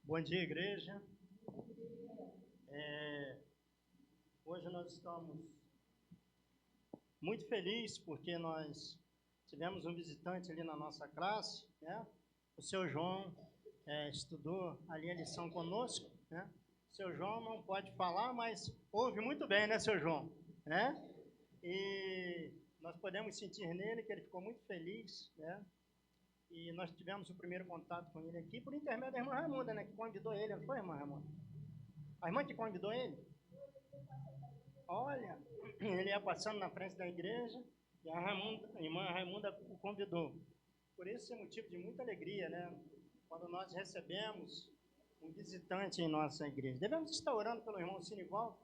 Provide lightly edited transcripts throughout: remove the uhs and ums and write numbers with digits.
Bom dia, igreja. Hoje nós estamos muito felizes porque nós tivemos um visitante ali na nossa classe, né? O seu João estudou ali a lição conosco, né? O seu João não pode falar, mas ouve muito bem, né, seu João? Né? E nós podemos sentir nele que ele ficou muito feliz, né? E nós tivemos o primeiro contato com ele aqui por intermédio da irmã Raimunda, né? Que convidou ele, não foi, irmã Raimunda? A irmã que convidou ele? Olha, ele ia passando na frente da igreja e a irmã Raimunda o convidou. Por isso é motivo de muita alegria, né? Quando nós recebemos um visitante em nossa igreja. Devemos estar orando pelo irmão Sinivaldo.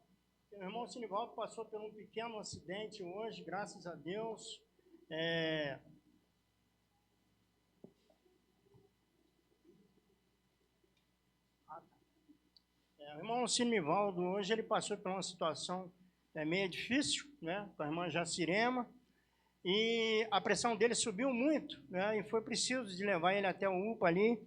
O irmão Sinivaldo passou por um pequeno acidente hoje, graças a Deus. O irmão Sinivaldo hoje ele passou por uma situação meio difícil, né? Com a irmã Jacirema. E a pressão dele subiu muito, né? E foi preciso de levar ele até o UPA ali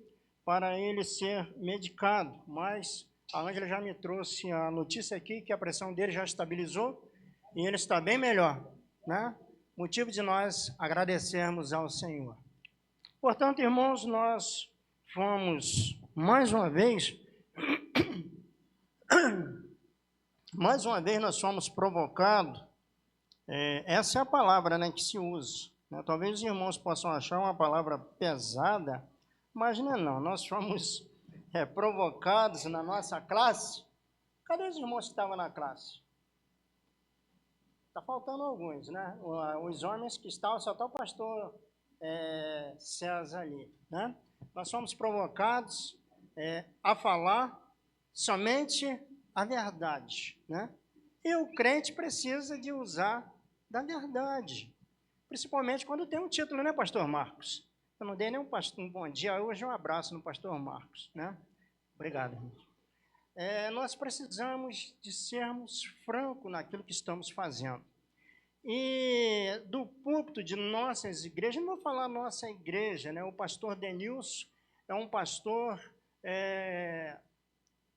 para ele ser medicado. Mas a Ângela já me trouxe a notícia aqui que a pressão dele já estabilizou e ele está bem melhor, né? Motivo de nós agradecermos ao Senhor. Portanto, irmãos, nós fomos mais uma vez nós fomos provocados. Essa é a palavra, né, que se usa. Né? Talvez os irmãos possam achar uma palavra pesada, mas não. Nós fomos provocados na nossa classe. Cadê os irmãos que estavam na classe? Está faltando alguns, né? Os homens que estavam, só está o pastor César ali. Né? Nós fomos provocados a falar somente a verdade. Né? E o crente precisa de usar da verdade, principalmente quando tem um título, né, pastor Marcos? Eu não dei nem um bom dia, hoje um abraço no pastor Marcos, né? Obrigado, irmãos. Nós precisamos de sermos francos naquilo que estamos fazendo. E do púlpito de nossas igrejas, não vou falar nossa igreja, né? O pastor Denilson é um pastor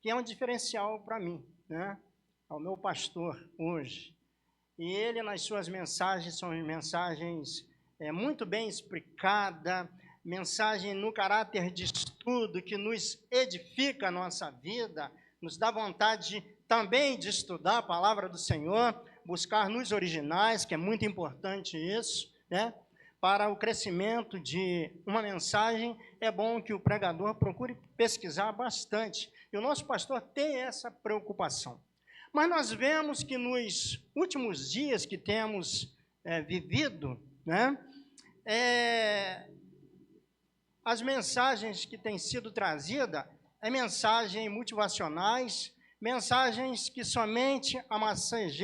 que é um diferencial para mim, né? É o meu pastor hoje. E ele, nas suas mensagens, são mensagens muito bem explicadas, mensagem no caráter de estudo, que nos edifica a nossa vida, nos dá vontade também de estudar a palavra do Senhor, buscar nos originais, que é muito importante isso, né? Para o crescimento de uma mensagem, é bom que o pregador procure pesquisar bastante. E o nosso pastor tem essa preocupação. Mas nós vemos que nos últimos dias que temos vivido, né, as mensagens que têm sido trazidas mensagens motivacionais, mensagens que somente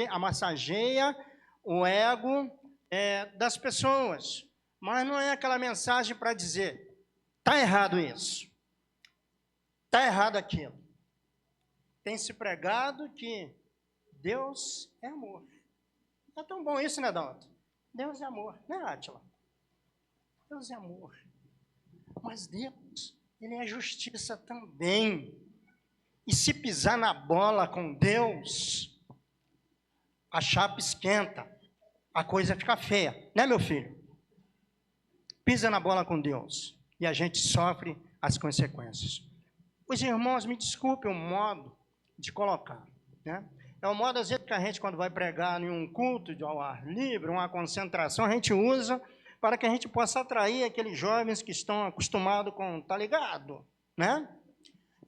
amassageia o ego das pessoas. Mas não é aquela mensagem para dizer, está errado isso, está errado aquilo. Tem se pregado que Deus é amor. É tão bom isso, né, Dalton? Deus é amor, né, Átila? Deus é amor. Mas Deus, Ele é justiça também. E se pisar na bola com Deus, a chapa esquenta, a coisa fica feia, né, meu filho? Pisa na bola com Deus e a gente sofre as consequências. Os irmãos, me desculpem o modo de colocar, né? É o modo, às vezes, que a gente, quando vai pregar em um culto ao ar livre, uma concentração, a gente usa para que a gente possa atrair aqueles jovens que estão acostumados com, tá ligado, né?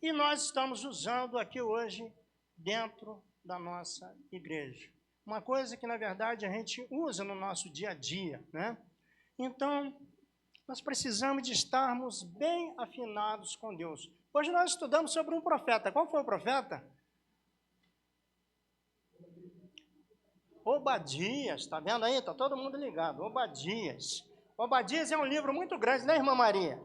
E nós estamos usando aqui hoje, dentro da nossa igreja. Uma coisa que, na verdade, a gente usa no nosso dia a dia, né? Então, nós precisamos de estarmos bem afinados com Deus. Hoje nós estudamos sobre um profeta. Qual foi o profeta? Obadias, está vendo aí? Está todo mundo ligado. Obadias. Obadias é um livro muito grande, né, irmã Maria?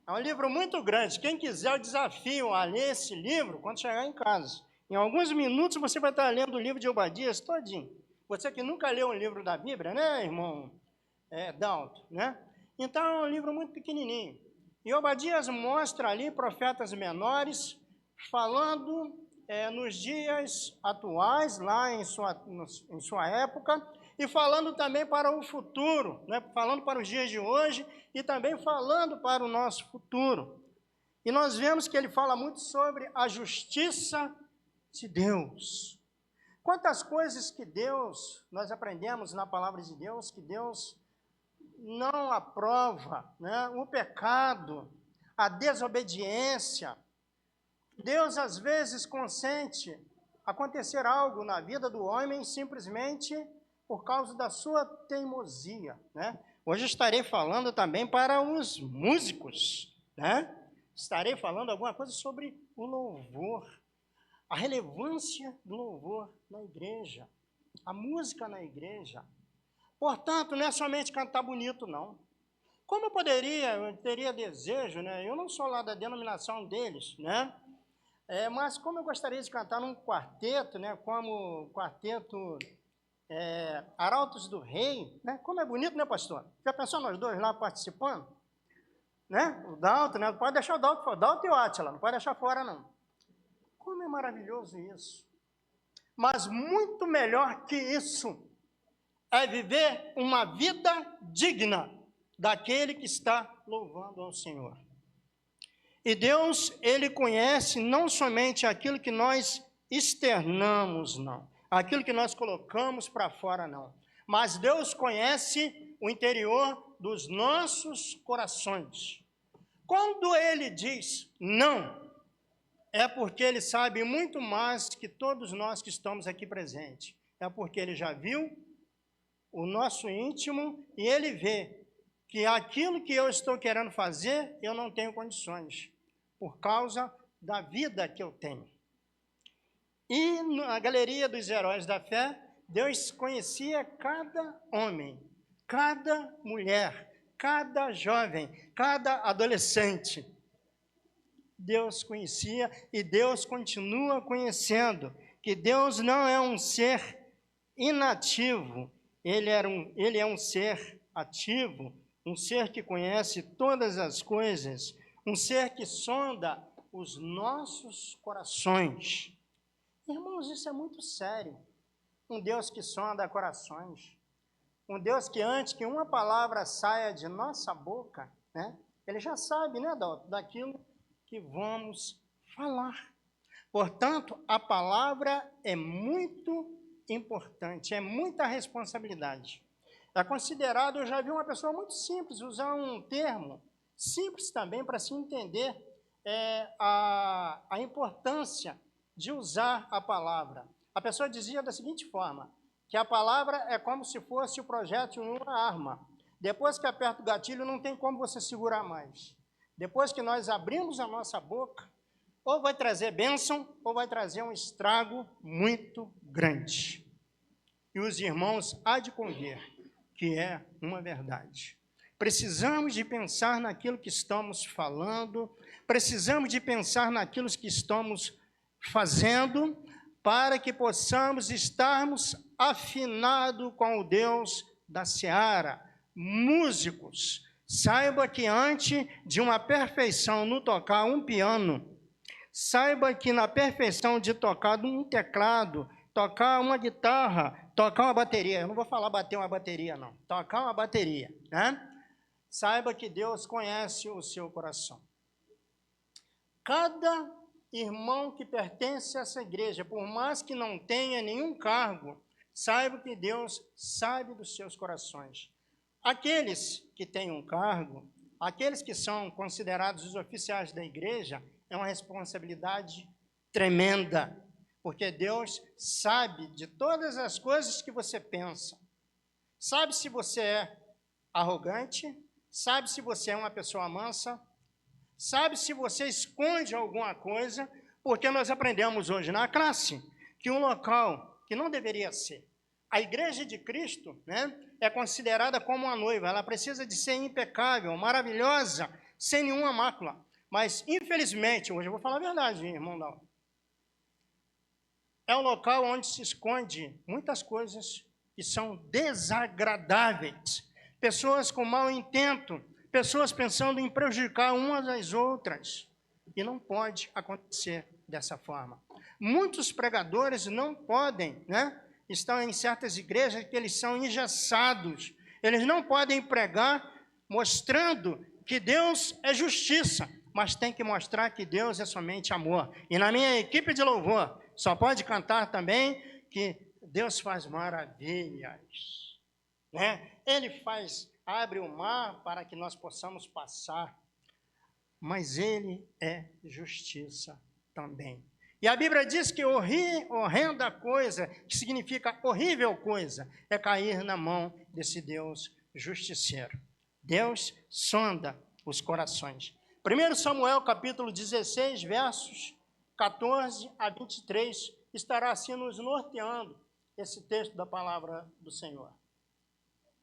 É um livro muito grande. Quem quiser, eu desafio a ler esse livro quando chegar em casa. Em alguns minutos você vai estar lendo o livro de Obadias todinho. Você que nunca leu um livro da Bíblia, né, irmão Dalton, né? Então, é um livro muito pequenininho. E Obadias mostra ali profetas menores falando nos dias atuais, lá em sua época, e falando também para o futuro, né? Falando para os dias de hoje e também falando para o nosso futuro. E nós vemos que ele fala muito sobre a justiça de Deus. Quantas coisas que nós aprendemos na palavra de Deus, que Deus não aprova, né? O pecado, a desobediência. Deus, às vezes, consente acontecer algo na vida do homem simplesmente por causa da sua teimosia, né? Hoje estarei falando também para os músicos, né? Estarei falando alguma coisa sobre o louvor, a relevância do louvor na igreja, a música na igreja. Portanto, não é somente cantar bonito, não. Como eu teria desejo, né? Eu não sou lá da denominação deles, né? Mas como eu gostaria de cantar num quarteto, né? Como o quarteto Arautos do Rei, né? Como é bonito, né, pastor? Já pensou nós dois lá participando? Né? O Dalton, né? Não pode deixar o Dalton fora. Dalton e o Átila, não pode deixar fora, não. Como é maravilhoso isso. Mas muito melhor que isso é viver uma vida digna daquele que está louvando ao Senhor. E Deus, Ele conhece não somente aquilo que nós externamos, não. Aquilo que nós colocamos para fora, não. Mas Deus conhece o interior dos nossos corações. Quando Ele diz não, é porque Ele sabe muito mais que todos nós que estamos aqui presentes. É porque Ele já viu o nosso íntimo e Ele vê que aquilo que eu estou querendo fazer, eu não tenho condições, por causa da vida que eu tenho. E na galeria dos heróis da fé, Deus conhecia cada homem, cada mulher, cada jovem, cada adolescente. Deus conhecia e Deus continua conhecendo, que Deus não é um ser inativo, Ele é um ser ativo, um ser que conhece todas as coisas, um ser que sonda os nossos corações. Irmãos, isso é muito sério. Um Deus que sonda corações. Um Deus que antes que uma palavra saia de nossa boca, né, Ele já sabe, né, daquilo que vamos falar. Portanto, a palavra é muito importante, é muita responsabilidade. É considerado, eu já vi uma pessoa muito simples usar um termo simples também para se entender a importância de usar a palavra. A pessoa dizia da seguinte forma, que a palavra é como se fosse o projétil em uma arma. Depois que aperta o gatilho, não tem como você segurar mais. Depois que nós abrimos a nossa boca, ou vai trazer bênção, ou vai trazer um estrago muito grande. E os irmãos há de convir que é uma verdade. Precisamos de pensar naquilo que estamos falando, precisamos de pensar naquilo que estamos fazendo, para que possamos estarmos afinados com o Deus da seara. Músicos, saiba que antes de uma perfeição no tocar um piano, saiba que na perfeição de tocar um teclado, tocar uma guitarra, tocar uma bateria, eu não vou falar bater uma bateria não, tocar uma bateria, né? Saiba que Deus conhece o seu coração. Cada irmão que pertence a essa igreja, por mais que não tenha nenhum cargo, saiba que Deus sabe dos seus corações. Aqueles que têm um cargo, aqueles que são considerados os oficiais da igreja, é uma responsabilidade tremenda, porque Deus sabe de todas as coisas que você pensa. Sabe se você é arrogante, sabe se você é uma pessoa mansa, sabe se você esconde alguma coisa, porque nós aprendemos hoje na classe que um local que não deveria ser. A igreja de Cristo, né, é considerada como uma noiva, ela precisa de ser impecável, maravilhosa, sem nenhuma mácula. Mas, infelizmente, hoje eu vou falar a verdade, irmão Dal, é um local onde se esconde muitas coisas que são desagradáveis. Pessoas com mau intento, pessoas pensando em prejudicar umas às outras. E não pode acontecer dessa forma. Muitos pregadores não podem, estão em certas igrejas que eles são engessados. Eles não podem pregar mostrando que Deus é justiça, mas tem que mostrar que Deus é somente amor. E na minha equipe de louvor, só pode cantar também que Deus faz maravilhas. Ele abre o mar para que nós possamos passar, mas Ele é justiça também. E a Bíblia diz que horrenda coisa, que significa horrível coisa, é cair na mão desse Deus justiceiro. Deus sonda os corações. 1 Samuel capítulo 16, versos 14 a 23, estará assim nos norteando esse texto da palavra do Senhor.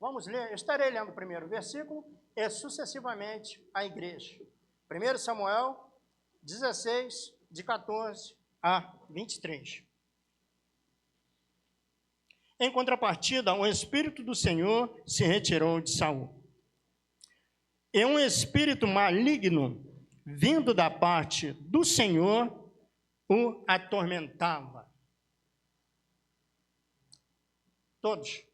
Vamos ler, eu estarei lendo o primeiro versículo e sucessivamente a igreja. 1 Samuel 16, de 14 a 23. Em contrapartida, o Espírito do Senhor se retirou de Saul. E um espírito maligno, vindo da parte do Senhor, o atormentava. Todos.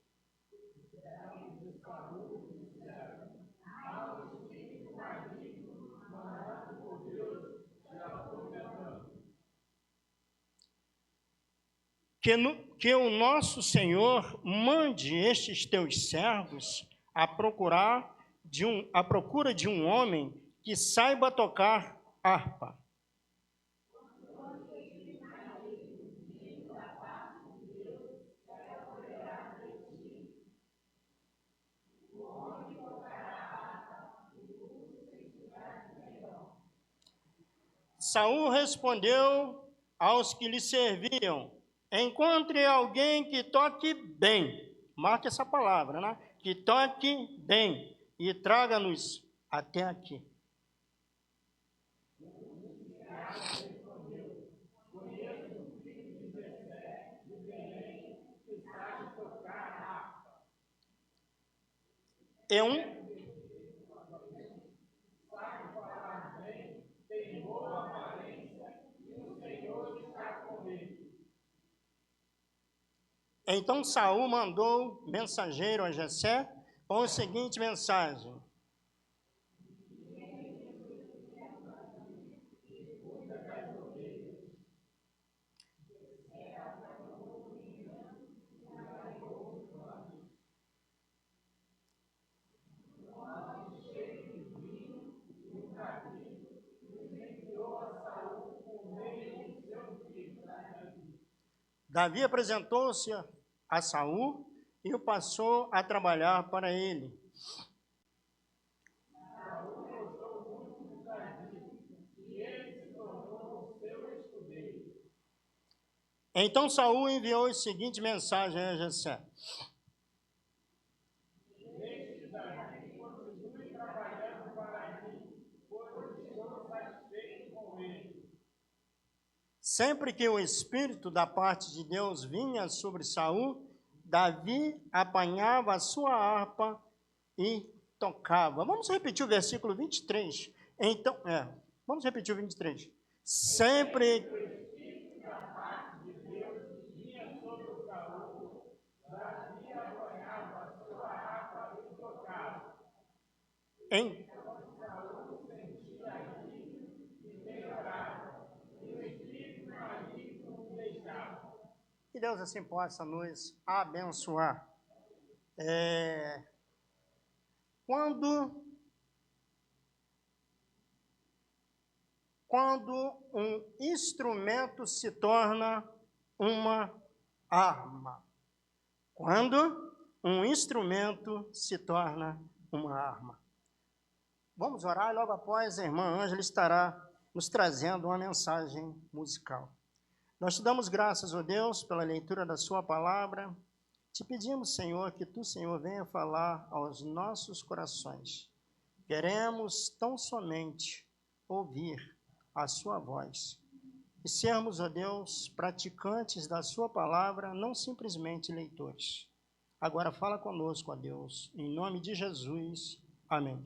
Que o nosso Senhor mande estes teus servos à procura de um homem que saiba tocar harpa. Saul respondeu aos que lhe serviam: encontre alguém que toque bem, marque essa palavra, que toque bem, e traga-nos até aqui. Então Saul mandou mensageiro a Jessé com a seguinte mensagem: Davi apresentou-se a Saul e o passou a trabalhar para ele. Então Saul enviou a seguinte mensagem a Jessé: sempre que o Espírito da parte de Deus vinha sobre Saul, Davi apanhava a sua harpa e tocava. Vamos repetir o versículo 23. Então, vamos repetir o 23. Sempre que o Espírito da parte de Deus vinha sobre Saul, Davi apanhava a sua harpa e tocava. Que Deus assim possa nos abençoar. Quando um instrumento se torna uma arma. Quando um instrumento se torna uma arma. Vamos orar e logo após a irmã Ângela estará nos trazendo uma mensagem musical. Nós te damos graças, ó Deus, pela leitura da sua palavra. Te pedimos, Senhor, que tu, Senhor, venha falar aos nossos corações. Queremos tão somente ouvir a sua voz e sermos, ó Deus, praticantes da sua palavra, não simplesmente leitores. Agora fala conosco, ó Deus, em nome de Jesus. Amém.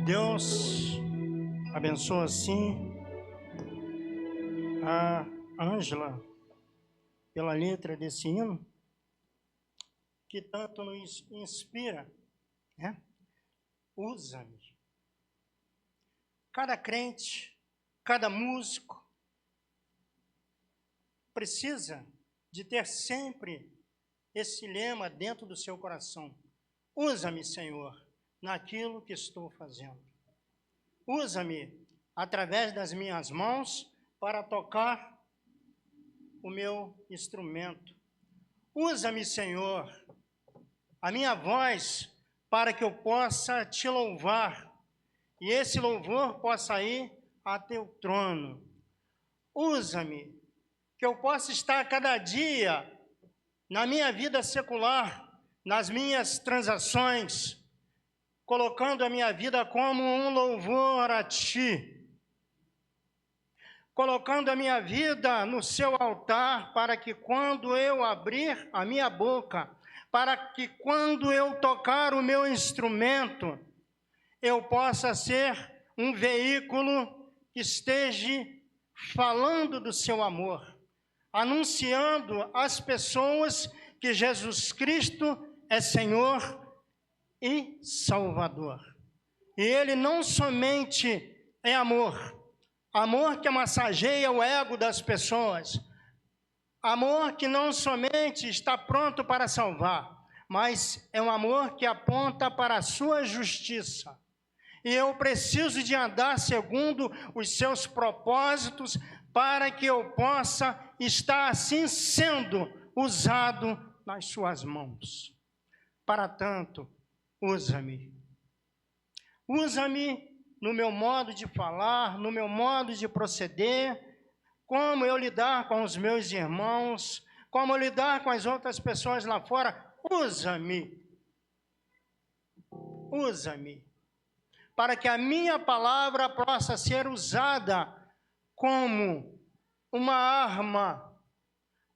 Deus abençoa assim a Ângela pela letra desse hino, que tanto nos inspira, né? Usa-me. Cada crente, cada músico precisa de ter sempre esse lema dentro do seu coração. Usa-me, Senhor, naquilo que estou fazendo. Usa-me através das minhas mãos para tocar o meu instrumento. Usa-me, Senhor, a minha voz para que eu possa te louvar e esse louvor possa ir a teu trono. Usa-me, que eu possa estar cada dia na minha vida secular, nas minhas transações, colocando a minha vida como um louvor a Ti, colocando a minha vida no seu altar, para que quando eu abrir a minha boca, para que quando eu tocar o meu instrumento, eu possa ser um veículo que esteja falando do seu amor, anunciando às pessoas que Jesus Cristo é Senhor e Salvador. E Ele não somente é amor, amor que massageia o ego das pessoas, amor que não somente está pronto para salvar, mas é um amor que aponta para a sua justiça. E eu preciso de andar segundo os seus propósitos para que eu possa estar assim sendo usado nas suas mãos. Para tanto, usa-me. Usa-me no meu modo de falar, no meu modo de proceder, como eu lidar com os meus irmãos, como eu lidar com as outras pessoas lá fora. Usa-me. Usa-me. Para que a minha palavra possa ser usada como uma arma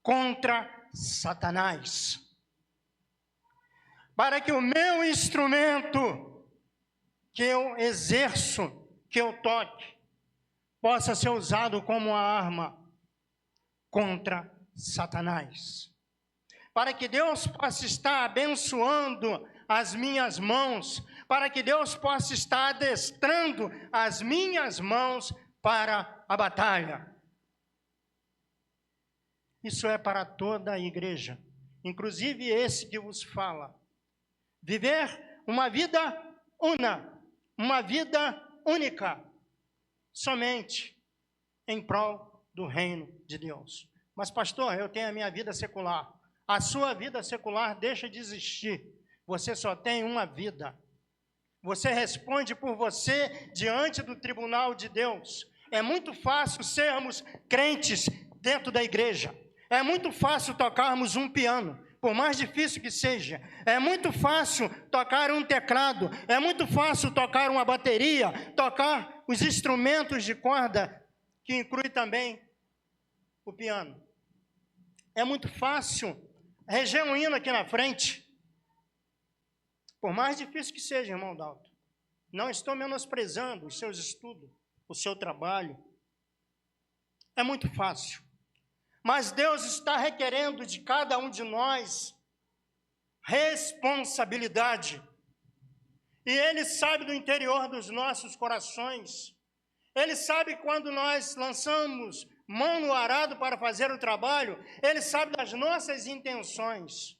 contra Satanás. Para que o meu instrumento que eu exerço, que eu toque, possa ser usado como uma arma contra Satanás. Para que Deus possa estar abençoando as minhas mãos, para que Deus possa estar adestrando as minhas mãos para a batalha. Isso é para toda a igreja, inclusive esse que vos fala. Viver uma vida uma vida única, somente em prol do reino de Deus. Mas, pastor, eu tenho a minha vida secular. A sua vida secular deixa de existir. Você só tem uma vida. Você responde por você diante do tribunal de Deus. É muito fácil sermos crentes dentro da igreja. É muito fácil tocarmos um piano, por mais difícil que seja. É muito fácil tocar um teclado. É muito fácil tocar uma bateria, tocar os instrumentos de corda, que inclui também o piano. É muito fácil reger um hino aqui na frente. Por mais difícil que seja, irmão Dalton. Não estou menosprezando os seus estudos, o seu trabalho. É muito fácil. Mas Deus está requerendo de cada um de nós responsabilidade. E Ele sabe do interior dos nossos corações. Ele sabe quando nós lançamos mão no arado para fazer o trabalho. Ele sabe das nossas intenções.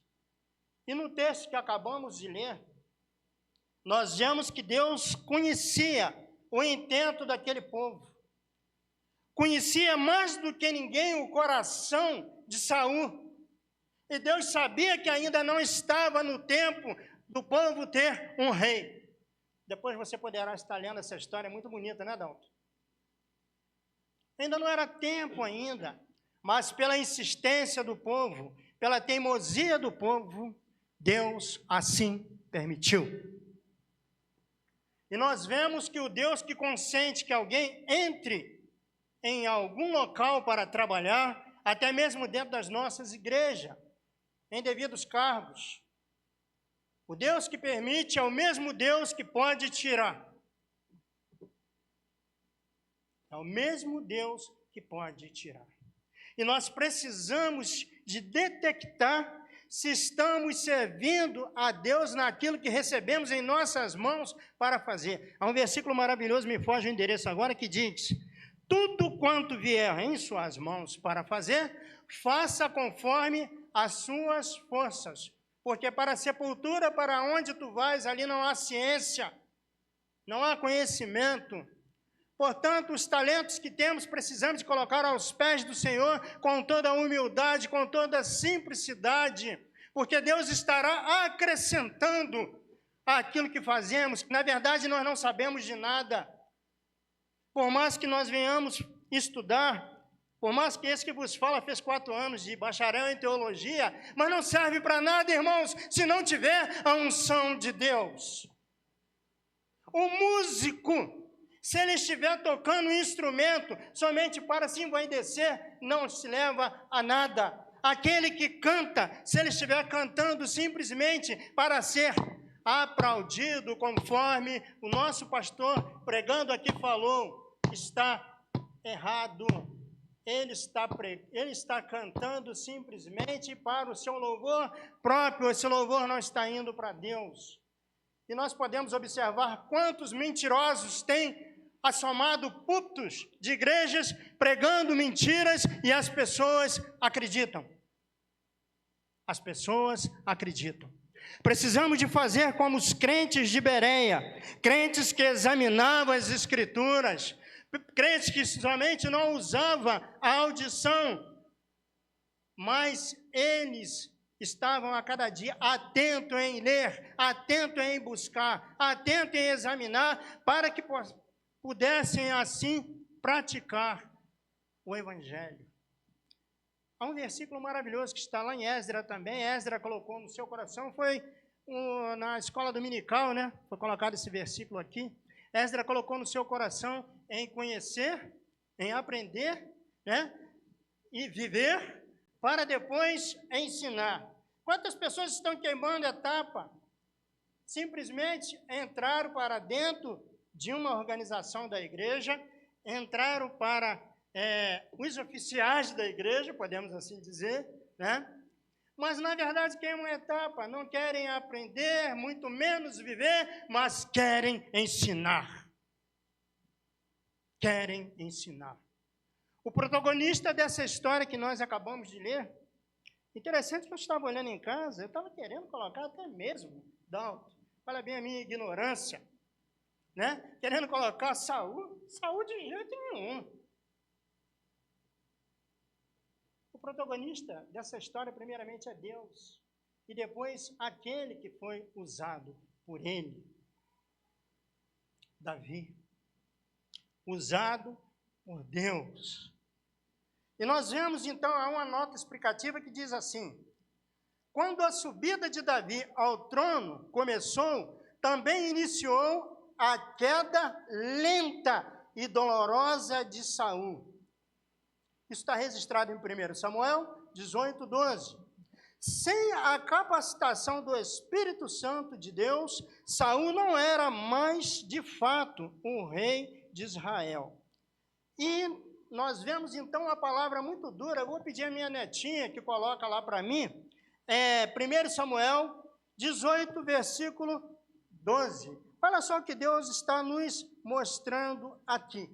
E no texto que acabamos de ler, nós vemos que Deus conhecia o intento daquele povo. Conhecia mais do que ninguém o coração de Saul. E Deus sabia que ainda não estava no tempo do povo ter um rei. Depois você poderá estar lendo essa história, é muito bonita, né, Dalton? Ainda não era tempo ainda, mas pela insistência do povo, pela teimosia do povo, Deus assim permitiu. E nós vemos que o Deus que consente que alguém entre em algum local para trabalhar, até mesmo dentro das nossas igrejas, em devidos cargos. O Deus que permite é o mesmo Deus que pode tirar. É o mesmo Deus que pode tirar. E nós precisamos de detectar se estamos servindo a Deus naquilo que recebemos em nossas mãos para fazer. Há um versículo maravilhoso, me foge o endereço agora, que diz: tudo quanto vier em suas mãos para fazer, faça conforme as suas forças. Porque para a sepultura, para onde tu vais, ali não há ciência, não há conhecimento. Portanto, os talentos que temos, precisamos de colocar aos pés do Senhor com toda a humildade, com toda a simplicidade, porque Deus estará acrescentando àquilo que fazemos, que na verdade nós não sabemos de nada. Por mais que nós venhamos estudar, por mais que esse que vos fala fez 4 anos de bacharel em teologia, mas não serve para nada, irmãos, se não tiver a unção de Deus. O músico, se ele estiver tocando um instrumento somente para se envaidecer, não se leva a nada. Aquele que canta, se ele estiver cantando simplesmente para ser aplaudido, conforme o nosso pastor pregando aqui falou, está errado. Ele está cantando simplesmente para o seu louvor próprio. Esse louvor não está indo para Deus. E nós podemos observar quantos mentirosos têm assomado púlpitos de igrejas pregando mentiras e as pessoas acreditam. As pessoas acreditam. Precisamos de fazer como os crentes de Bereia, crentes que examinavam as Escrituras, crentes que somente não usavam a audição, mas eles estavam a cada dia atentos em ler, atentos em buscar, atentos em examinar, para que pudessem assim praticar o Evangelho. Há um versículo maravilhoso que está lá em Esdras também, Esdras colocou no seu coração, foi na escola dominical, né? Foi colocado esse versículo aqui. Esdras colocou no seu coração em conhecer, em aprender, né? E viver, para depois ensinar. Quantas pessoas estão queimando etapa? Simplesmente entraram para dentro de uma organização da igreja, entraram para os oficiais da igreja, podemos assim dizer, né? Mas, na verdade, queimam etapa, não querem aprender, muito menos viver, mas querem ensinar. Querem ensinar. O protagonista dessa história que nós acabamos de ler, interessante que eu estava olhando em casa, eu estava querendo colocar até mesmo, Dalton, olha bem a minha ignorância, né? Querendo colocar Saul de jeito nenhum. O protagonista dessa história, primeiramente, é Deus, e depois aquele que foi usado por ele, Davi, usado por Deus. E nós vemos, então, uma nota explicativa que diz assim: quando a subida de Davi ao trono começou, também iniciou a queda lenta e dolorosa de Saul. Isso está registrado em 1 Samuel 18:12. Sem a capacitação do Espírito Santo de Deus, Saul não era mais, de fato, o rei de Israel. E nós vemos, então, uma palavra muito dura. Eu vou pedir a minha netinha que coloca lá para mim. 1 Samuel 18, versículo 12. Olha só o que Deus está nos mostrando aqui.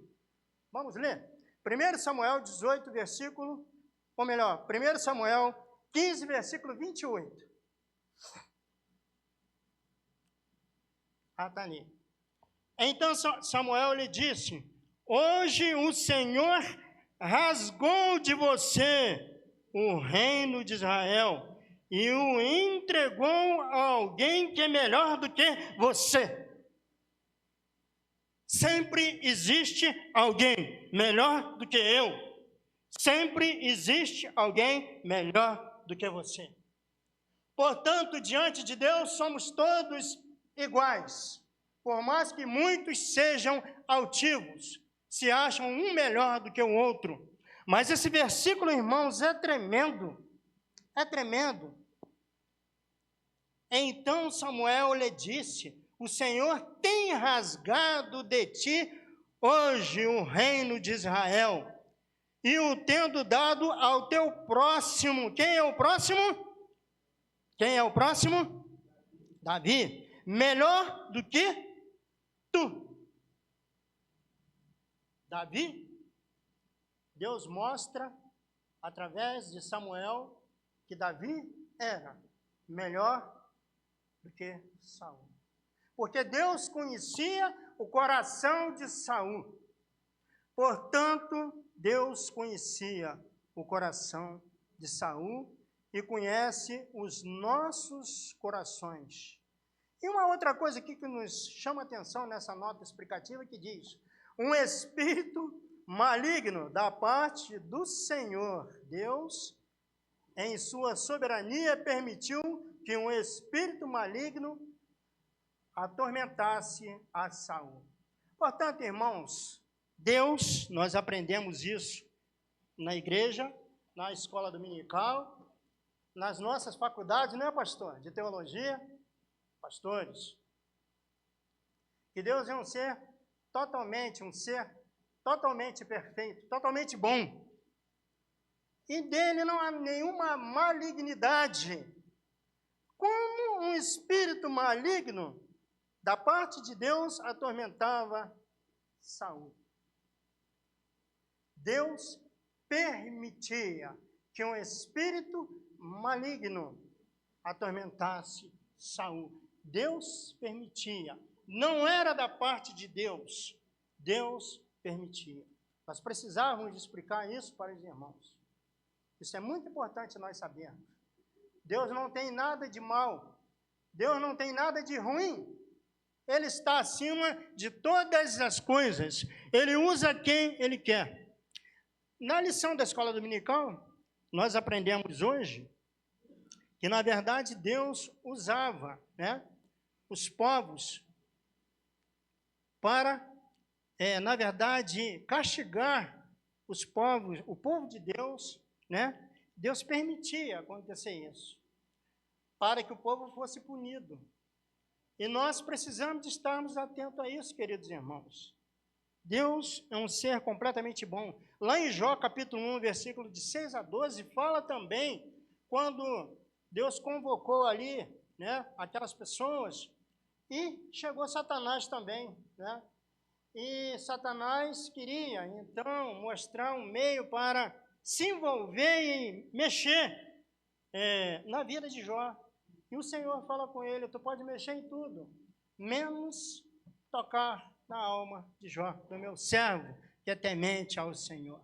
Vamos ler? 1 Samuel 18, versículo, ou melhor, 1 Samuel 15, versículo 28. Está ali. Então Samuel lhe disse: hoje o Senhor rasgou de você o reino de Israel e o entregou a alguém que é melhor do que você. Sempre existe alguém melhor do que eu. Sempre existe alguém melhor do que você. Portanto, diante de Deus, somos todos iguais. Por mais que muitos sejam altivos, se acham um melhor do que o outro. Mas esse versículo, irmãos, é tremendo. É tremendo. Então Samuel lhe disse: o Senhor tem rasgado de ti hoje o reino de Israel, e o tendo dado ao teu próximo. Quem é o próximo? Quem é o próximo? Davi. Melhor do que tu. Davi, Deus mostra, através de Samuel, que Davi era melhor do que Saul. Porque Deus conhecia o coração de Saul. Portanto, Deus conhecia o coração de Saul e conhece os nossos corações. E uma outra coisa aqui que nos chama a atenção nessa nota explicativa que diz: um espírito maligno da parte do Senhor Deus, em sua soberania, permitiu que um espírito maligno atormentasse a Saul. Portanto, irmãos, Deus, nós aprendemos isso na igreja, na escola dominical, nas nossas faculdades, não é, pastor? De teologia, pastores. Que Deus é um ser totalmente perfeito, totalmente bom. E dele não há nenhuma malignidade. Como um espírito maligno da parte de Deus atormentava Saul. Deus permitia que um espírito maligno atormentasse Saul. Deus permitia. Não era da parte de Deus. Deus permitia. Nós precisávamos explicar isso para os irmãos. Isso é muito importante nós sabermos. Deus não tem nada de mal. Deus não tem nada de ruim. Ele está acima de todas as coisas. Ele usa quem Ele quer. Na lição da escola dominical, nós aprendemos hoje que, na verdade, Deus usava, os povos para, na verdade, castigar os povos, o povo de Deus, Deus permitia acontecer isso, para que o povo fosse punido. E nós precisamos de estarmos atentos a isso, queridos irmãos. Deus é um ser completamente bom. Lá em Jó, capítulo 1, versículo de 6 a 12, fala também quando Deus convocou ali, aquelas pessoas, e chegou Satanás também, E Satanás queria, então, mostrar um meio para se envolver e mexer na vida de Jó. E o Senhor fala com ele: tu pode mexer em tudo, menos tocar na alma de Jó, do meu servo, que é temente ao Senhor.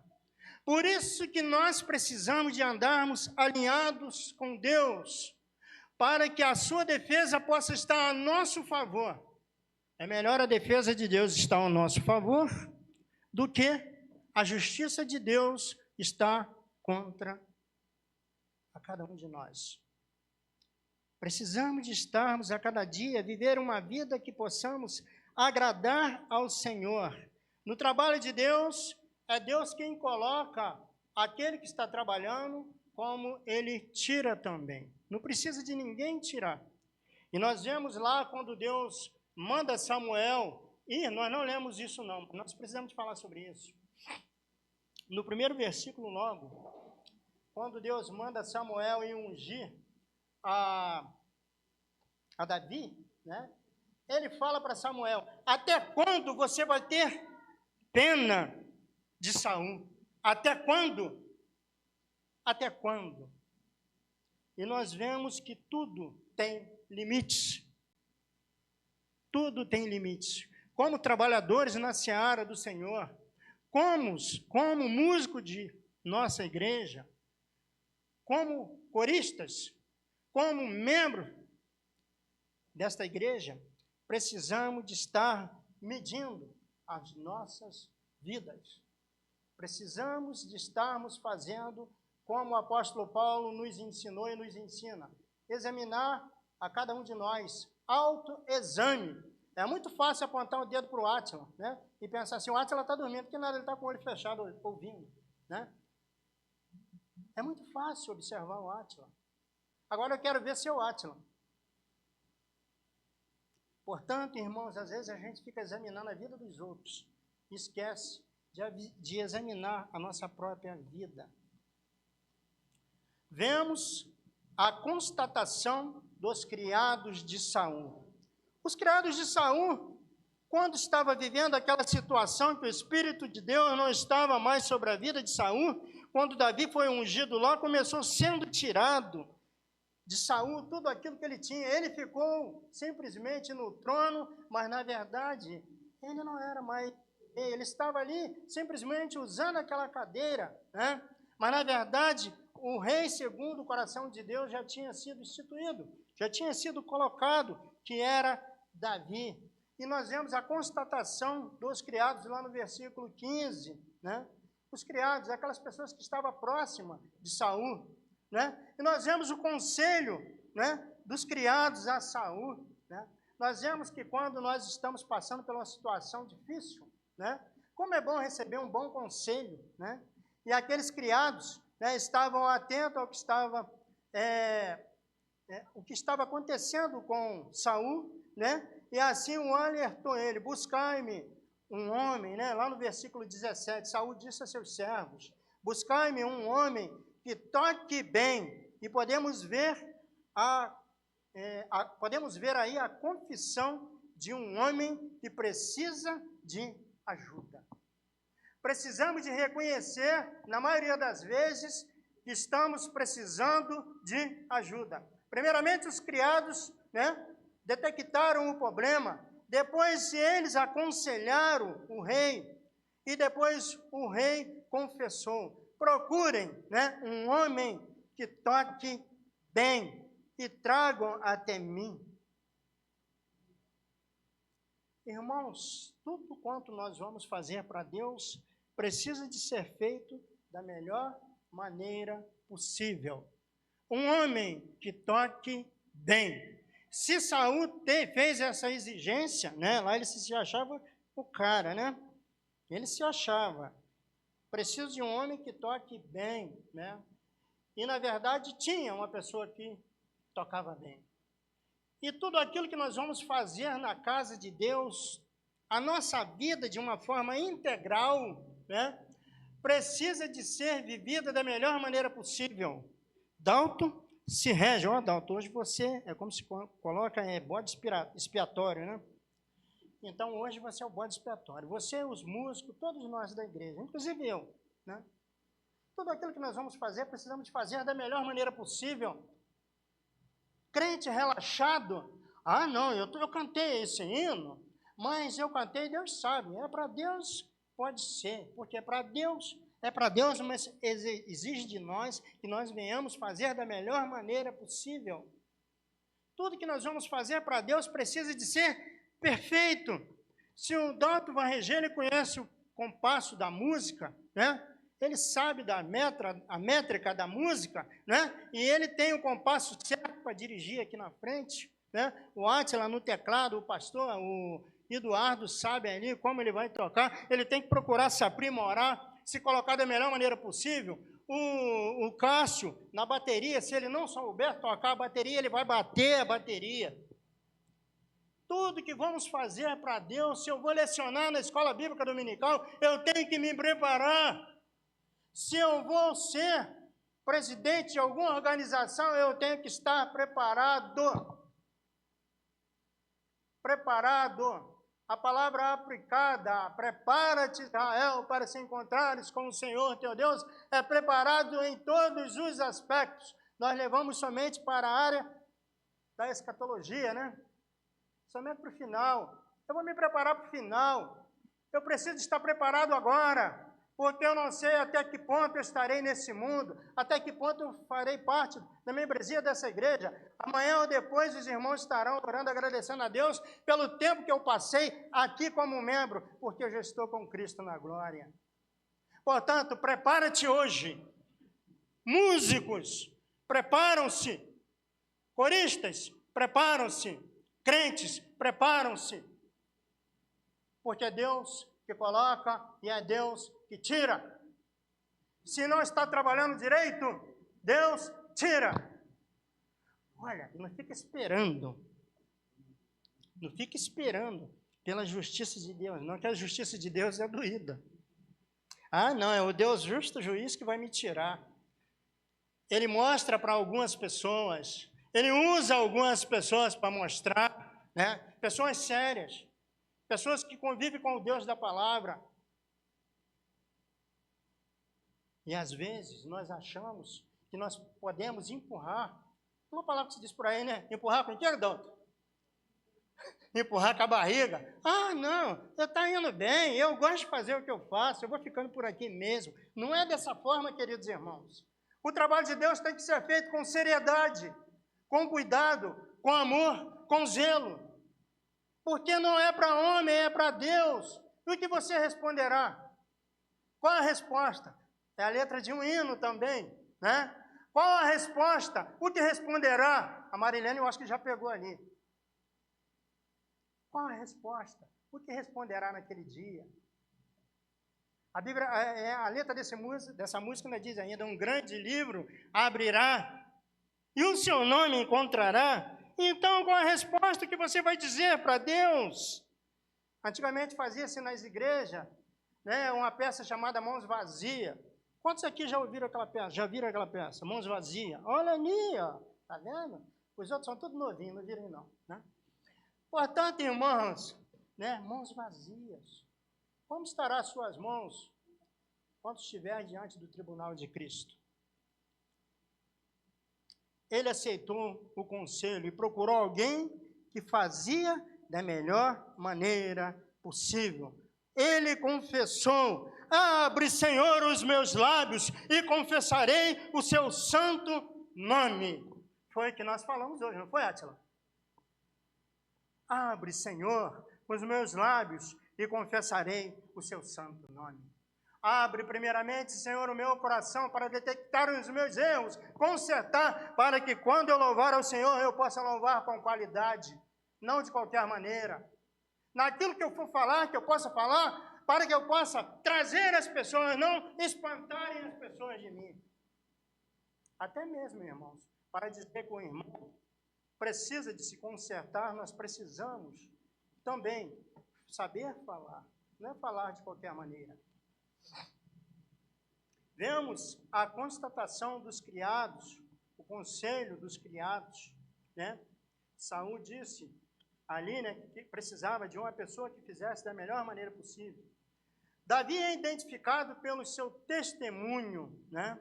Por isso que nós precisamos de andarmos alinhados com Deus, para que a sua defesa possa estar a nosso favor. É melhor a defesa de Deus estar ao nosso favor do que a justiça de Deus estar contra a cada um de nós. Precisamos de estarmos a cada dia, viver uma vida que possamos agradar ao Senhor. No trabalho de Deus, é Deus quem coloca aquele que está trabalhando, como Ele tira também. Não precisa de ninguém tirar. E nós vemos lá quando Deus manda Samuel, e nós não lemos isso não, nós precisamos falar sobre isso. No primeiro versículo logo, quando Deus manda Samuel ir ungir a Davi, ele fala para Samuel: até quando você vai ter pena de Saul? Até quando? Até quando? E nós vemos que tudo tem limites. Tudo tem limites. Como trabalhadores na seara do Senhor, como músico de nossa igreja, como coristas, como membro desta igreja, precisamos de estar medindo as nossas vidas. Precisamos de estarmos fazendo como o apóstolo Paulo nos ensinou e nos ensina. Examinar a cada um de nós, autoexame. É muito fácil apontar o dedo para o Átila, e pensar assim: o Átila está dormindo, porque nada, ele está com o olho fechado ouvindo, É muito fácil observar o Átila. Agora eu quero ver seu Átila. Portanto, irmãos, às vezes a gente fica examinando a vida dos outros e esquece de examinar a nossa própria vida. Vemos a constatação dos criados de Saul. Os criados de Saul, quando estava vivendo aquela situação que o Espírito de Deus não estava mais sobre a vida de Saul, quando Davi foi ungido lá, começou sendo tirado de Saul tudo aquilo que ele tinha. Ele ficou simplesmente no trono, mas na verdade ele não era mais rei. Ele estava ali simplesmente usando aquela cadeira, Mas na verdade o rei segundo o coração de Deus já tinha sido instituído, já tinha sido colocado, que era Davi. E nós vemos a constatação dos criados lá no versículo 15, né? Os criados, aquelas pessoas que estavam próximas de Saul, né? E nós vemos o conselho, né, dos criados a Saul, né? Nós vemos que quando nós estamos passando por uma situação difícil, né, como é bom receber um bom conselho, né? E aqueles criados, né, estavam atentos ao que estava acontecendo com Saul, né? E assim o alertou ele: buscai-me um homem, né? Lá no versículo 17, Saul disse a seus servos: buscai-me um homem que toque bem. E podemos ver aí a confissão de um homem que precisa de ajuda. Precisamos de reconhecer, na maioria das vezes, que estamos precisando de ajuda. Primeiramente, os criados, né, detectaram o problema, depois eles aconselharam o rei, e depois o rei confessou: procurem, né, um homem que toque bem e tragam até mim. Irmãos, tudo quanto nós vamos fazer para Deus precisa de ser feito da melhor maneira possível. Um homem que toque bem. Se Saul fez essa exigência, né, lá ele se achava o cara, né? Ele se achava. Preciso de um homem que toque bem, né? E, na verdade, tinha uma pessoa que tocava bem. E tudo aquilo que nós vamos fazer na casa de Deus, a nossa vida de uma forma integral, né, precisa de ser vivida da melhor maneira possível. Dalton se rege. Ó, Dalton, hoje você é como se coloca bode expiatório, né? Então, hoje você é o bode expiatório. Você, os músicos, todos nós da igreja, inclusive eu, né? Tudo aquilo que nós vamos fazer, precisamos de fazer da melhor maneira possível. Crente relaxado: ah, não, eu cantei esse hino, mas eu cantei, Deus sabe. É para Deus, pode ser, porque é para Deus, mas exige de nós que nós venhamos fazer da melhor maneira possível. Tudo que nós vamos fazer para Deus precisa de ser perfeito. Se o Dalton Van Regê, ele conhece o compasso da música, né? Ele sabe a métrica da música, né? E ele tem o compasso certo para dirigir aqui na frente, né? O Átila no teclado, o pastor, o Eduardo sabe ali como ele vai tocar. Ele tem que procurar se aprimorar, se colocar da melhor maneira possível. O Cássio, na bateria, se ele não souber tocar a bateria, ele vai bater a bateria. Tudo que vamos fazer para Deus, se eu vou lecionar na escola bíblica dominical, eu tenho que me preparar. Se eu vou ser presidente de alguma organização, eu tenho que estar preparado. Preparado. A palavra aplicada: prepara-te, Israel, para se encontrares com o Senhor teu Deus, é preparado em todos os aspectos. Nós levamos somente para a área da escatologia, né? Somente para o final. Eu vou me preparar para o final. Eu preciso estar preparado agora, porque eu não sei até que ponto eu estarei nesse mundo, até que ponto eu farei parte da membresia dessa igreja. Amanhã ou depois os irmãos estarão orando, agradecendo a Deus pelo tempo que eu passei aqui como membro, porque eu já estou com Cristo na glória. Portanto, prepara-te hoje. Músicos, preparam-se. Coristas, preparam-se. Crentes, preparam-se. Porque é Deus que coloca e é Deus que tira. Se não está trabalhando direito, Deus tira. Olha, não fica esperando. Não fica esperando pela justiça de Deus. Não, que a justiça de Deus é doída. Ah, não, é o Deus justo juiz que vai me tirar. Ele mostra para algumas pessoas. Ele usa algumas pessoas para mostrar, né? Pessoas sérias. Pessoas que convivem com o Deus da palavra. E às vezes nós achamos que nós podemos empurrar. Uma palavra que se diz por aí, né? Empurrar com o que, Doutor? Empurrar com a barriga. Ah, não, eu estou indo bem, eu gosto de fazer o que eu faço, eu vou ficando por aqui mesmo. Não é dessa forma, queridos irmãos. O trabalho de Deus tem que ser feito com seriedade, com cuidado, com amor, com zelo, porque não é para homem, é para Deus. E o que você responderá? Qual a resposta? É a letra de um hino também, né? Qual a resposta? O que responderá? A Marilene, eu acho que já pegou ali. Qual a resposta? O que responderá naquele dia? A Bíblia, a letra dessa música ainda diz ainda, um grande livro abrirá e o seu nome encontrará. Então, qual a resposta que você vai dizer para Deus? Antigamente fazia-se nas igrejas, né, uma peça chamada Mãos Vazias. Quantos aqui já ouviram aquela peça? Já viram aquela peça? Mãos Vazias. Olha ali, ó. Tá vendo? Os outros são todos novinhos, não viram não, né? Portanto, irmãos, né, mãos vazias. Como estarão as suas mãos quando estiver diante do tribunal de Cristo? Ele aceitou o conselho e procurou alguém que fazia da melhor maneira possível. Ele confessou: abre, Senhor, os meus lábios e confessarei o seu santo nome. Foi o que nós falamos hoje, não foi, Átila? Abre, Senhor, os meus lábios e confessarei o seu santo nome. Abre primeiramente, Senhor, o meu coração para detectar os meus erros, consertar, para que quando eu louvar ao Senhor, eu possa louvar com qualidade, não de qualquer maneira. Naquilo que eu for falar, que eu possa falar, para que eu possa trazer as pessoas, não espantarem as pessoas de mim. Até mesmo, irmãos, para dizer que o irmão precisa de se consertar, nós precisamos também saber falar, não é falar de qualquer maneira. Vemos a constatação dos criados, o conselho dos criados, né? Saul disse ali, né, que precisava de uma pessoa que fizesse da melhor maneira possível. Davi é identificado pelo seu testemunho, né?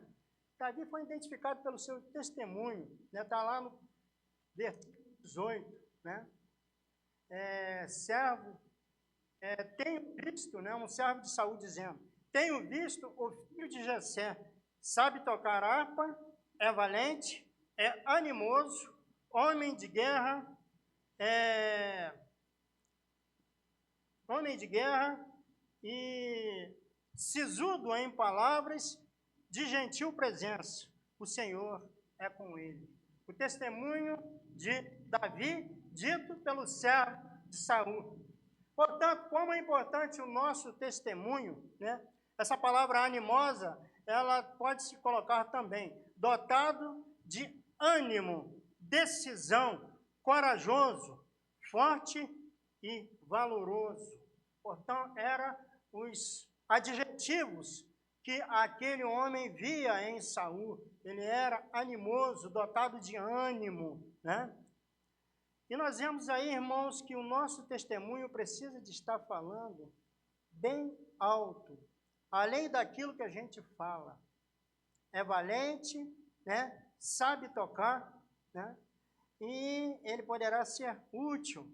Davi foi identificado pelo seu testemunho, né? Está lá no versículo 18, né? Tenho visto, né, um servo de Saul dizendo: tenho visto o filho de Jessé, sabe tocar harpa, é valente, é animoso, homem de guerra e sisudo em palavras, de gentil presença. O Senhor é com ele. O testemunho de Davi, dito pelo servo de Saul. Portanto, como é importante o nosso testemunho, né? Essa palavra animosa, ela pode se colocar também, dotado de ânimo, decisão, corajoso, forte e valoroso. Portanto, eram os adjetivos que aquele homem via em Saul. Ele era animoso, dotado de ânimo, né? E nós vemos aí, irmãos, que o nosso testemunho precisa de estar falando bem alto, além daquilo que a gente fala. É valente, né? Sabe tocar, né? E ele poderá ser útil.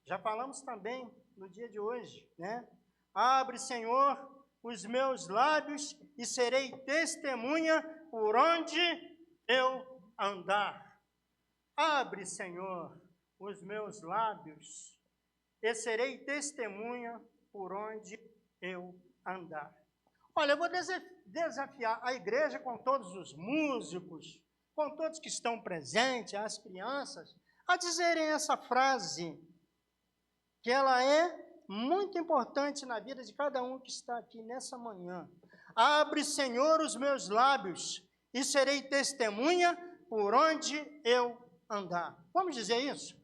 Já falamos também no dia de hoje, né? Abre, Senhor, os meus lábios e serei testemunha por onde eu andar. Abre, Senhor, os meus lábios e serei testemunha por onde eu andar. Olha, eu vou desafiar a igreja com todos os músicos, com todos que estão presentes, as crianças, a dizerem essa frase, que ela é muito importante na vida de cada um que está aqui nessa manhã. Abre, Senhor, os meus lábios e serei testemunha por onde eu andar. Vamos dizer isso?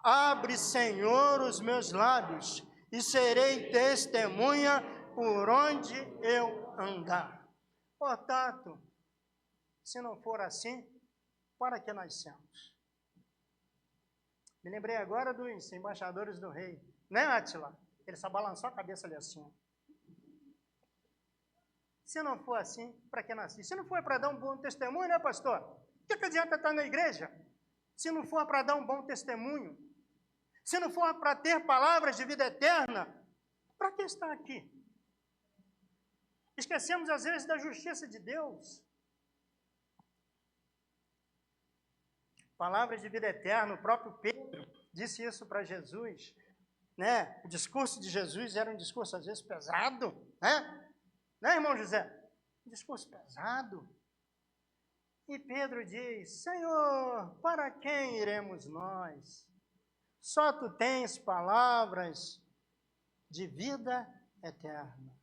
Abre, Senhor, os meus lábios e serei testemunha por onde eu andar. Portanto, se não for assim, para que nascemos? Me lembrei agora dos embaixadores do rei, né, Átila? Ele só balançou a cabeça ali assim. Se não for assim, para que nasci? Se não for para dar um bom testemunho, né, pastor? O que adianta estar na igreja? Se não for para dar um bom testemunho, se não for para ter palavras de vida eterna, para que estar aqui? Esquecemos às vezes da justiça de Deus. palavra de vida eterna. O próprio Pedro disse isso para Jesus, né? O discurso de Jesus era um discurso às vezes pesado, né? Né, irmão José? Um discurso pesado. E Pedro diz: Senhor, para quem iremos nós? Só tu tens palavras de vida eterna.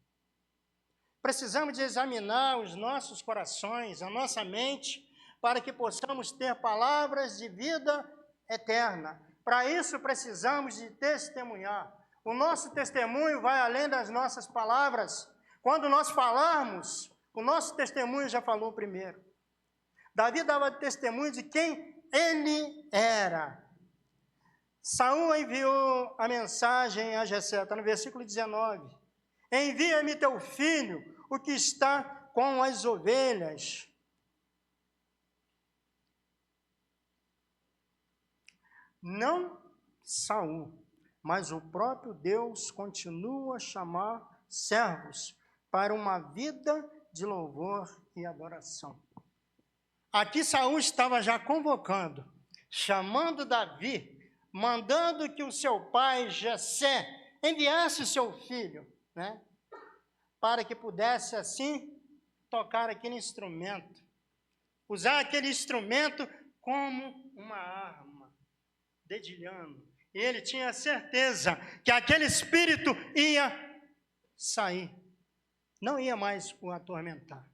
Precisamos de examinar os nossos corações, a nossa mente, para que possamos ter palavras de vida eterna. Para isso precisamos de testemunhar. O nosso testemunho vai além das nossas palavras. Quando nós falarmos, o nosso testemunho já falou primeiro. Davi dava testemunho de quem ele era. Saul enviou a mensagem a Jessé, está no versículo 19. Envia-me teu filho, o que está com as ovelhas. Não Saul, mas o próprio Deus continua a chamar servos para uma vida de louvor e adoração. Aqui Saul estava já convocando, chamando Davi, mandando que o seu pai Jessé enviasse o seu filho, né, para que pudesse assim tocar aquele instrumento, usar aquele instrumento como uma arma, dedilhando. E ele tinha certeza que aquele espírito ia sair, não ia mais o atormentar.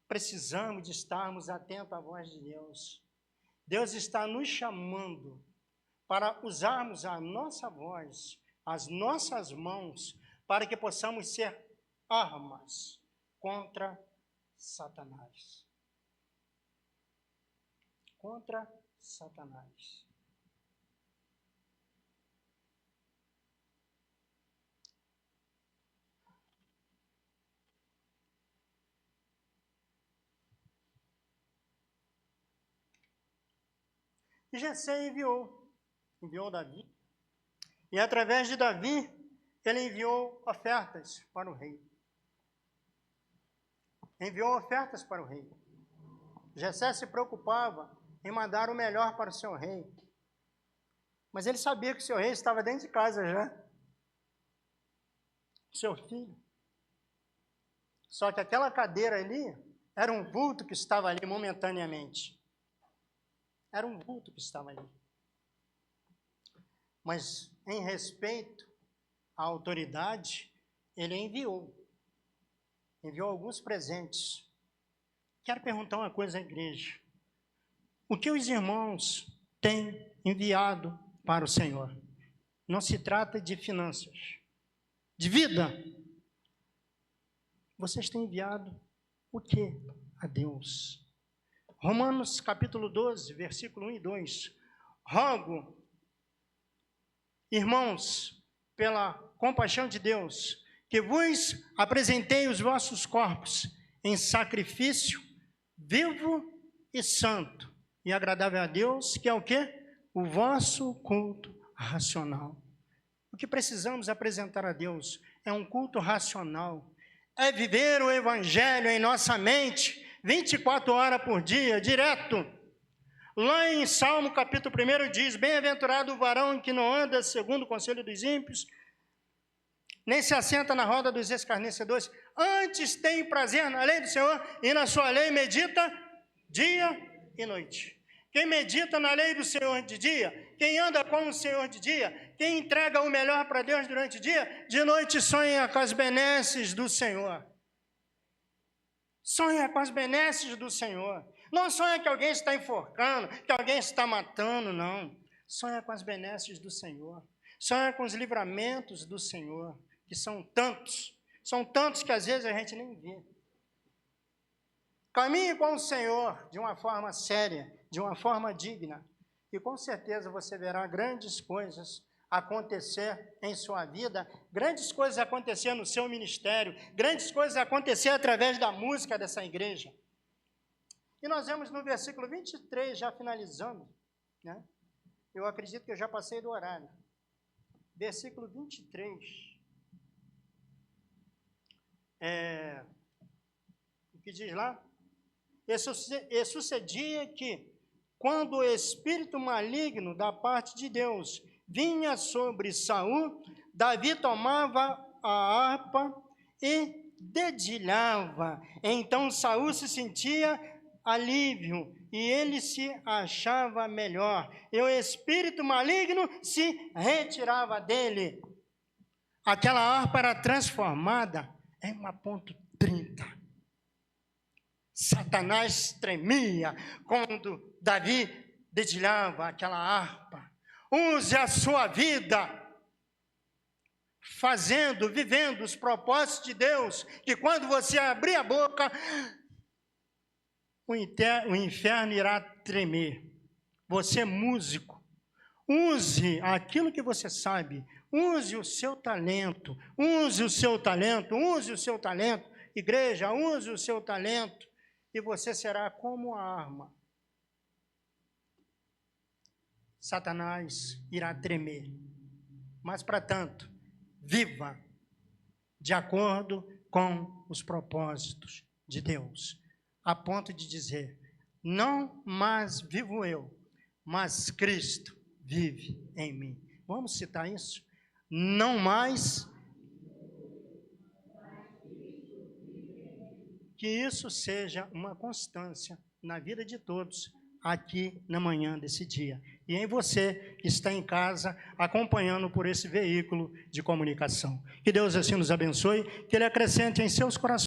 Precisamos de estarmos atentos à voz de Deus. Deus está nos chamando para usarmos a nossa voz, as nossas mãos, para que possamos ser armas contra Satanás. Contra Satanás. E Jessé enviou Davi. E através de Davi, ele enviou ofertas para o rei. Enviou ofertas para o rei. Jessé se preocupava em mandar o melhor para o seu rei. Mas ele sabia que o seu rei estava dentro de casa já. Seu filho. Só que aquela cadeira ali era um vulto que estava ali momentaneamente. Era um vulto que estava ali. Mas, em respeito à autoridade, ele enviou alguns presentes. Quero perguntar uma coisa à igreja. O que os irmãos têm enviado para o Senhor? Não se trata de finanças, de vida. Vocês têm enviado o que a Deus? Romanos capítulo 12, versículo 1 e 2. Rogo, irmãos, pela compaixão de Deus, que vos apresentei os vossos corpos em sacrifício vivo e santo e agradável a Deus, que é o quê? O vosso culto racional. O que precisamos apresentar a Deus é um culto racional, é viver o evangelho em nossa mente 24 horas por dia, direto. Lá em Salmo capítulo 1 diz: bem-aventurado o varão que não anda segundo o conselho dos ímpios, nem se assenta na roda dos escarnecedores, antes tem prazer na lei do Senhor, e na sua lei medita dia e noite. Quem medita na lei do Senhor de dia, quem anda com o Senhor de dia, quem entrega o melhor para Deus durante o dia, de noite sonha com as benesses do Senhor. Sonha com as benesses do Senhor. Não sonha que alguém está enforcando, que alguém está matando, não. Sonha com as benesses do Senhor. Sonha com os livramentos do Senhor, que são tantos que às vezes a gente nem vê. Caminhe com o Senhor de uma forma séria, de uma forma digna, e com certeza você verá grandes coisas acontecer em sua vida, grandes coisas acontecer no seu ministério, grandes coisas acontecer através da música dessa igreja. E nós vemos no versículo 23, já finalizando, né? Eu acredito que eu já passei do horário. Versículo 23. O que diz lá? E sucedia que, quando o espírito maligno da parte de Deus vinha sobre Saul, Davi tomava a harpa e dedilhava. Então Saul se sentia alívio e ele se achava melhor. E o espírito maligno se retirava dele. Aquela harpa era transformada em uma .30. Satanás tremia quando Davi dedilhava aquela harpa. Use a sua vida vivendo os propósitos de Deus, que quando você abrir a boca, o inferno irá tremer. Você é músico, use aquilo que você sabe, use o seu talento, use o seu talento, use o seu talento. Igreja, use o seu talento e você será como a arma. Satanás irá tremer. Mas, para tanto, viva de acordo com os propósitos de Deus. A ponto de dizer, não mais vivo eu, mas Cristo vive em mim. Vamos citar isso? Não mais. Que isso seja uma constância na vida de todos, aqui na manhã desse dia. E em você que está em casa, acompanhando por esse veículo de comunicação. Que Deus assim nos abençoe, que Ele acrescente em seus corações